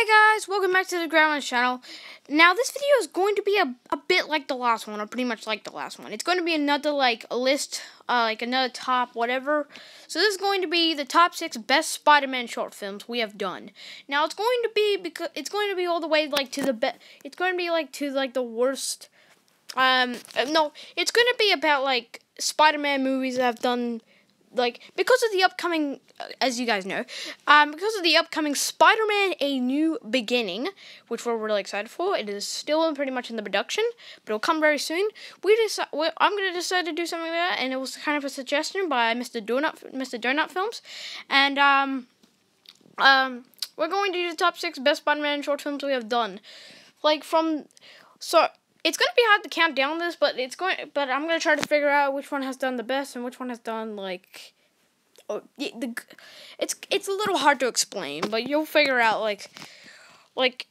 Hey guys, welcome back to the Grandma's channel. Now this video is going to be a bit like the last one, or pretty much like the last one. It's going to be another a list, another top whatever. So this is going to be the top 6 best Spider-Man short films we have done. Now it's going to be all the way to the it's going to be to the worst. No, it's going to be about Spider-Man movies that have done. Because of the upcoming, as you guys know, because of the upcoming Spider-Man: A New Beginning, which we're really excited for. It is still pretty much in the production, but it'll come very soon. I'm going to decide to do something like that, and it was kind of a suggestion by Mr. Donut Films, and we're going to do the top 6 best Spider-Man short films we have done. It's going to be hard to count down this, but I'm going to try to figure out which one has done the best and which one has done, it's a little hard to explain, but you'll figure out,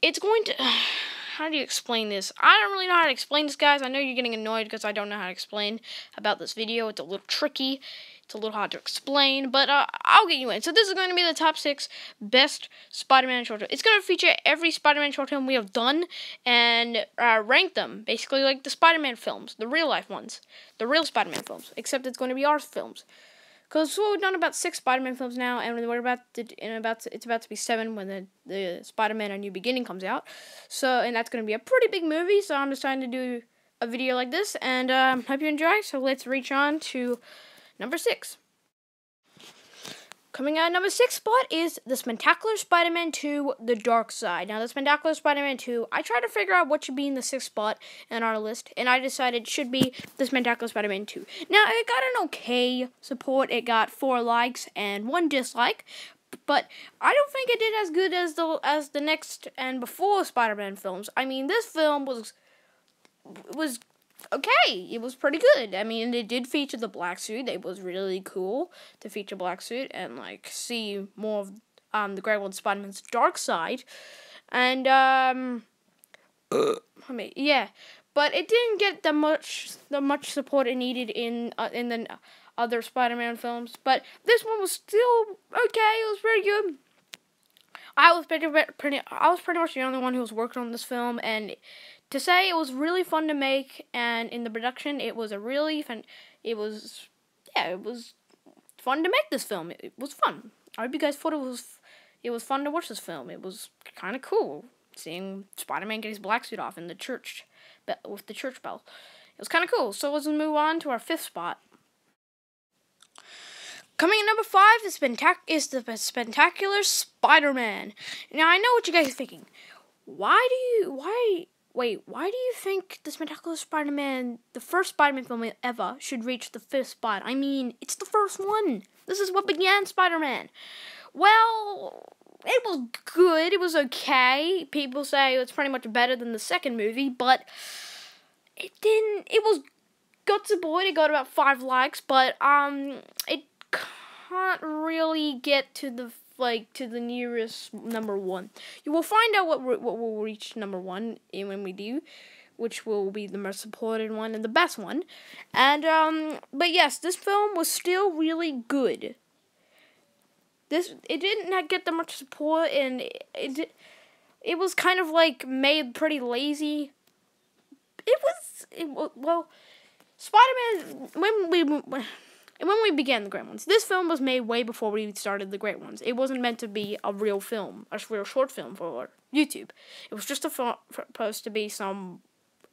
it's going to, how do you explain this? I don't really know how to explain this, guys. I know you're getting annoyed because I don't know how to explain about this video. It's a little tricky. It's a little hard to explain, but I'll get you in. So this is going to be the top 6 best Spider-Man short films. It's going to feature every Spider-Man short film we have done and rank them, basically like the Spider-Man films, the real-life ones, the real Spider-Man films, except it's going to be our films. Because we've done about 6 Spider-Man films now, and it's about to be 7 when the Spider-Man: A New Beginning comes out. And that's going to be a pretty big movie, so I'm just trying to do a video like this, and hope you enjoy. So let's reach on to number 6. Coming out at number 6 spot is The Spectacular Spider-Man 2: The Dark Side. Now, The Spectacular Spider-Man 2, I tried to figure out what should be in the 6th spot in our list, and I decided it should be The Spectacular Spider-Man 2. Now, it got an okay support. It got 4 likes and 1 dislike, but I don't think it did as good as the next and before Spider-Man films. I mean, this film was okay, it was pretty good. I mean, it did feature the black suit. It was really cool to feature black suit and see more of the Grey World Spider-Man's dark side. And yeah, but it didn't get the much support it needed in the other Spider-Man films. But this one was still okay. It was pretty good. I was pretty much the only one who was working on this film, and to say it was really fun to make, and in the production it was it was fun to make this film. It was fun. I hope you guys thought it was fun to watch this film. It was kind of cool seeing Spider-Man get his black suit off in the church with the church bell. It was kind of cool. So let's move on to our 5th spot. Coming in number 5 is the Spectacular Spider-Man. Now, I know what you guys are thinking. Why do you think the Spectacular Spider-Man, the first Spider-Man film ever, should reach the 5th spot? I mean, it's the first one. This is what began Spider-Man. Well, it was good. It was okay. People say it's pretty much better than the second movie, but it didn't. It got support. It got about 5 likes, but it can't really get to the nearest number 1. You will find out what will reach number 1 when we do, which will be the most supported one and the best one. And but yes, this film was still really good. It did not get that much support, and it was kind of made pretty lazy. Well, Spider-Man, when we began the Great Ones, this film was made way before we started the Great Ones. It wasn't meant to be a real film, a real short film for YouTube. It was just supposed to be some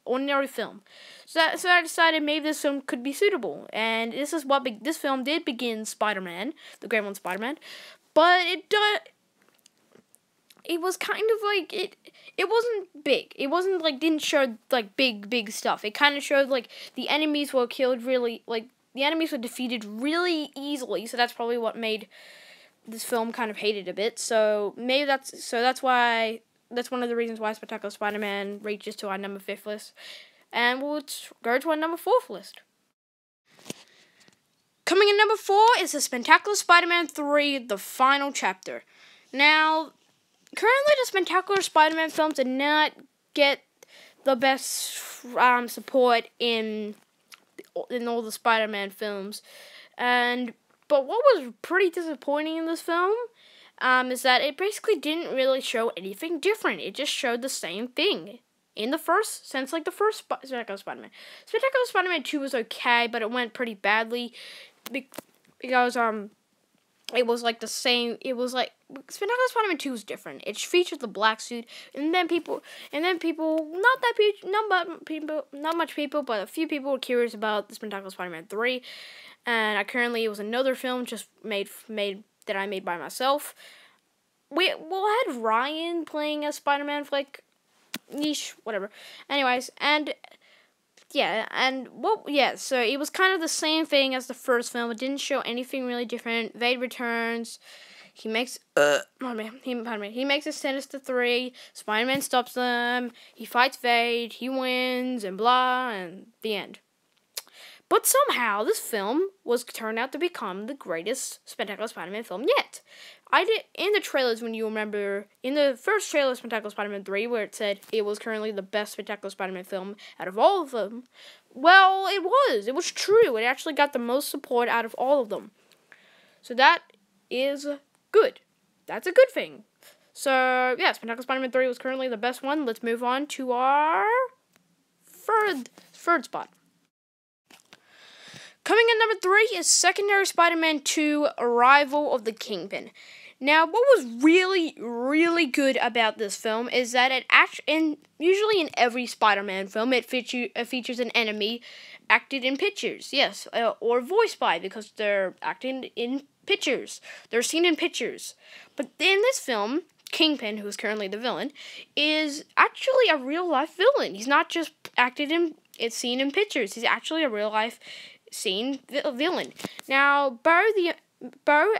ordinary film. So I decided maybe this film could be suitable, and this is what this film did begin Spider-Man, the Great One Spider-Man, but it was kind of it wasn't big. It wasn't didn't show big stuff. It kind of showed the enemies were killed really the enemies were defeated really easily, so that's probably what made this film kind of hated a bit. So maybe that's one of the reasons why Spectacular Spider-Man reaches to our number 5th list, and we'll go to our number 4th list. Coming in number 4 is the Spectacular Spider-Man 3: The Final Chapter. Now, currently the Spectacular Spider-Man films did not get the best support in all the Spider-Man films, but what was pretty disappointing in this film is that it basically didn't really show anything different. It just showed the same thing. In the first, since like the first Spectacular Spider-Man. Spectacular Spider-Man 2 was okay, but it went pretty badly because it was like the same. It was like Spectacular Spider-Man 2 was different. It featured the black suit, and then people, not much people, but a few people were curious about the Spectacular Spider-Man 3, and currently it was another film just made that I made by myself. I had Ryan playing as Spider-Man for like niche, whatever. Anyways, and yeah, so it was kind of the same thing as the first film. It didn't show anything really different. Vade returns. He makes He makes a Sinister 3. Spider-Man stops them. He fights Vade. He wins, and blah, and the end. But somehow, this film turned out to become the greatest Spectacular Spider-Man film yet. In the trailers, when you remember, in the first trailer of Spectacular Spider-Man 3, where it said it was currently the best Spectacular Spider-Man film out of all of them, well, it was. It was true. It actually got the most support out of all of them. So that is good. That's a good thing. So, yeah, Spectacular Spider-Man 3 was currently the best one. Let's move on to our third spot. Coming in number 3 is Secondary Spider-Man 2, Arrival of the Kingpin. Now, what was really, really good about this film is that usually in every Spider-Man film, it features an enemy acted in pictures, yes, or voiced by, because they're acting in pictures. They're seen in pictures. But in this film, Kingpin, who's currently the villain, is actually a real-life villain. He's not just it's seen in pictures. He's actually a real-life scene villain. Now, Bo,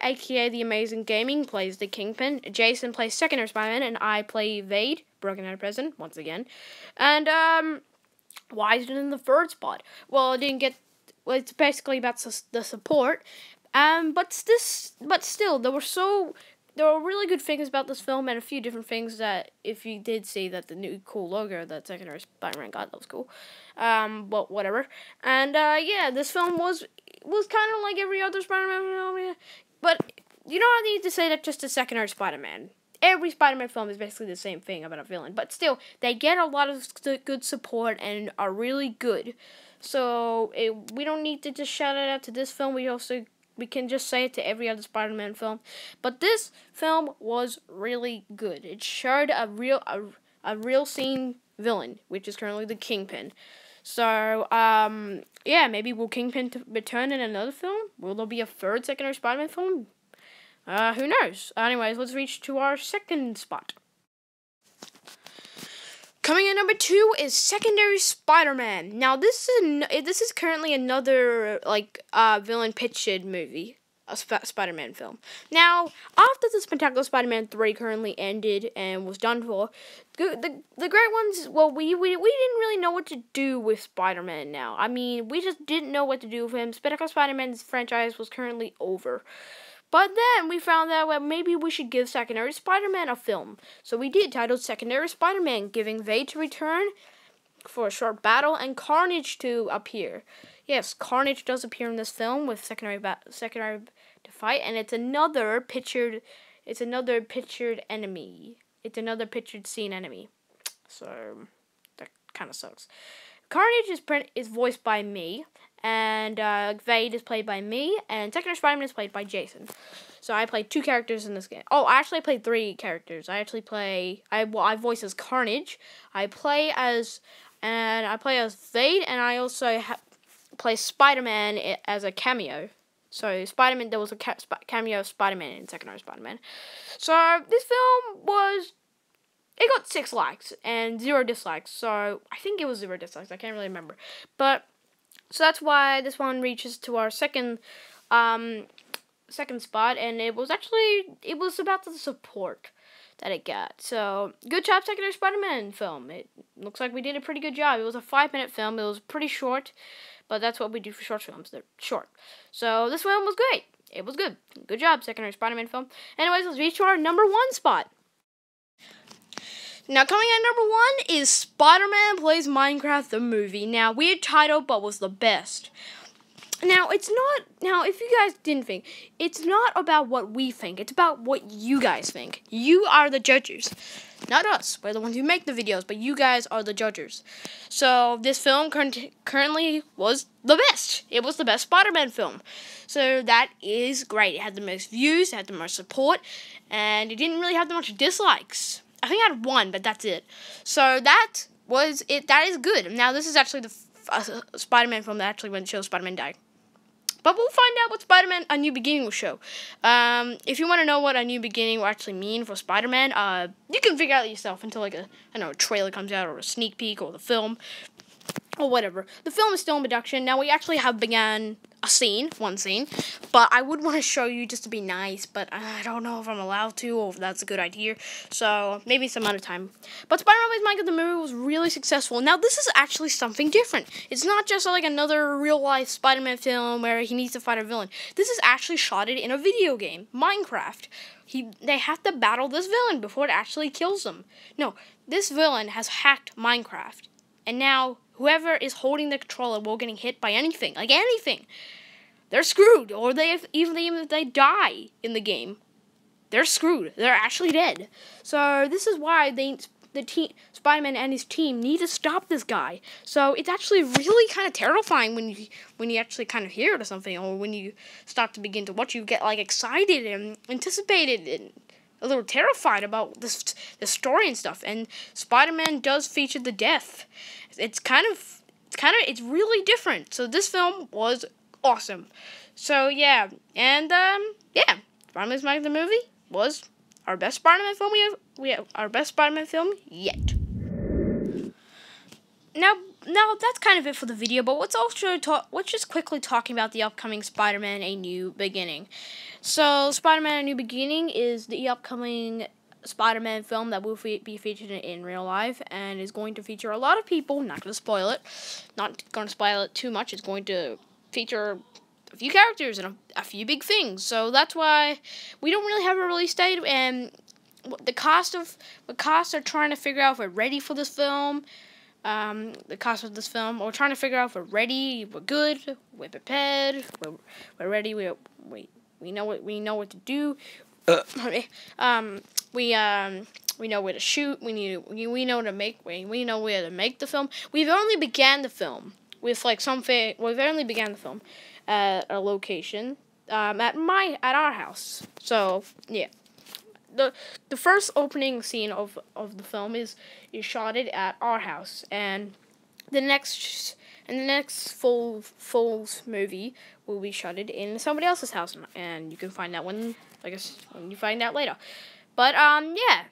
aka The Amazing Gaming, plays the Kingpin. Jason plays Secondary Spider-Man, and I play Vade, Broken Hearted President, once again. And, why is it in the third spot? Well, it's basically about the support. But still, there were really good things about this film, and a few different things that, if you did see that the new cool logo that Secondary Spider-Man got, that was cool. But whatever. And, yeah, this film was kind of like every other Spider-Man film, but you don't need to say that just to Secondary Spider-Man. Every Spider-Man film is basically the same thing about a villain, but still, they get a lot of good support and are really good. So, we don't need to just shout it out to this film, we can just say it to every other Spider-Man film. But this film was really good. It showed a real scene villain, which is currently the Kingpin. So, yeah, maybe will Kingpin return in another film? Will there be a third Secondary Spider-Man film? Who knows? Anyways, let's reach to our second spot. Coming in number 2 is Secondary Spider-Man. Now, this is currently another, villain pictured movie, a Spider-Man film. Now, after the Spectacular Spider-Man 3 currently ended and was done for, the great ones, well, we didn't really know what to do with Spider-Man now. I mean, we just didn't know what to do with him. Spectacular Spider-Man's franchise was currently over. But then we found out that maybe we should give Secondary Spider-Man a film. So we did, titled Secondary Spider-Man, giving Vade to return for a short battle and Carnage to appear. Yes, Carnage does appear in this film with Secondary to fight, and it's another pictured enemy. It's another pictured scene enemy. So that kind of sucks. Carnage is voiced by me, and Vade is played by me, and Secondary Spider-Man is played by Jason. So I played 2 characters in this game. Oh, I actually played 3 characters. I voice as Carnage. I play as Vade, and I also play Spider-Man as a cameo. So Spider-Man, there was a cameo of Spider-Man in Secondary Spider-Man. So this film it got 6 likes and 0 dislikes. So I think it was 0 dislikes. I can't really remember. But so that's why this one reaches to our second spot, and it was about the support that it got. So good job, Secondary Spider-Man film. It looks like we did a pretty good job. It was a 5-minute film. It was pretty short, but that's what we do for short films. They're short. So this film was great. It was good. Good job, Secondary Spider-Man film. Anyways, let's reach to our number 1 spot. Now, coming at number 1 is Spider-Man Plays Minecraft the Movie. Now, weird title, but was the best. Now, it's not, now, if you guys didn't think, it's not about what we think. It's about what you guys think. You are the judges. Not us. We're the ones who make the videos, but you guys are the judges. So, this film currently was the best. It was the best Spider-Man film. So, that is great. It had the most views, it had the most support, and it didn't really have that much dislikes. I think I had one, but that's it. So, that was it. That is good. Now, this is actually the Spider-Man film that actually went to show Spider-Man die. But we'll find out what Spider-Man A New Beginning will show. If you want to know what A New Beginning will actually mean for Spider-Man, you can figure out yourself until, like, a trailer comes out, or a sneak peek, or the film, or whatever. The film is still in production. Now, we actually have begun one scene, but I would want to show you just to be nice, but I don't know if I'm allowed to, or if that's a good idea, so maybe some other time. But Spider-Man vs. Minecraft the movie was really successful. Now, this is actually something different. It's not just like another real-life Spider-Man film where he needs to fight a villain. This is actually shot in a video game, Minecraft. They have to battle this villain before it actually kills them. No, this villain has hacked Minecraft, and now whoever is holding the controller while getting hit by anything, like anything, they're screwed. Or even if they die in the game, they're screwed. They're actually dead. So this is why Spider-Man and his team need to stop this guy. So it's actually really kind of terrifying when you actually kind of hear it or something, or when you start to begin to watch. You get like excited and anticipated and a little terrified about the story and stuff. And Spider-Man does feature the death. It's really different. So this film was awesome. So yeah, and Spider-Man vs. the movie was our best Spider-Man film our best Spider-Man film yet. Now that's kind of it for the video, but let's just quickly talking about the upcoming Spider-Man A New Beginning. So Spider-Man A New Beginning is the upcoming Spider-Man film that will be featured in real life, and is going to feature a lot of people. Not going to spoil it. Not going to spoil it too much. It's going to feature a few characters and a few big things. So that's why we don't really have a release date, and the cast are trying to figure out if we're ready for this film. The cast of this film, we're trying to figure out if we're ready, we're good, we're prepared, we're ready, we know what to do. We know where to shoot. We know where to make the film. We've only began the film with we've only began the film at a location at our house. So yeah, the first opening scene of the film is shot at our house, and the next full movie will be shot in somebody else's house, and you can find that when you find out later. But yeah,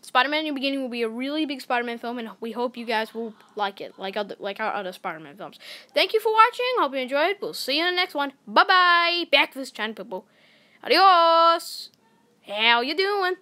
Spider-Man New Beginning will be a really big Spider-Man film, and we hope you guys will like it, like our other Spider-Man films. Thank you for watching. Hope you enjoyed. We'll see you in the next one. Bye bye. Back to this channel, people. Adios. How you doing?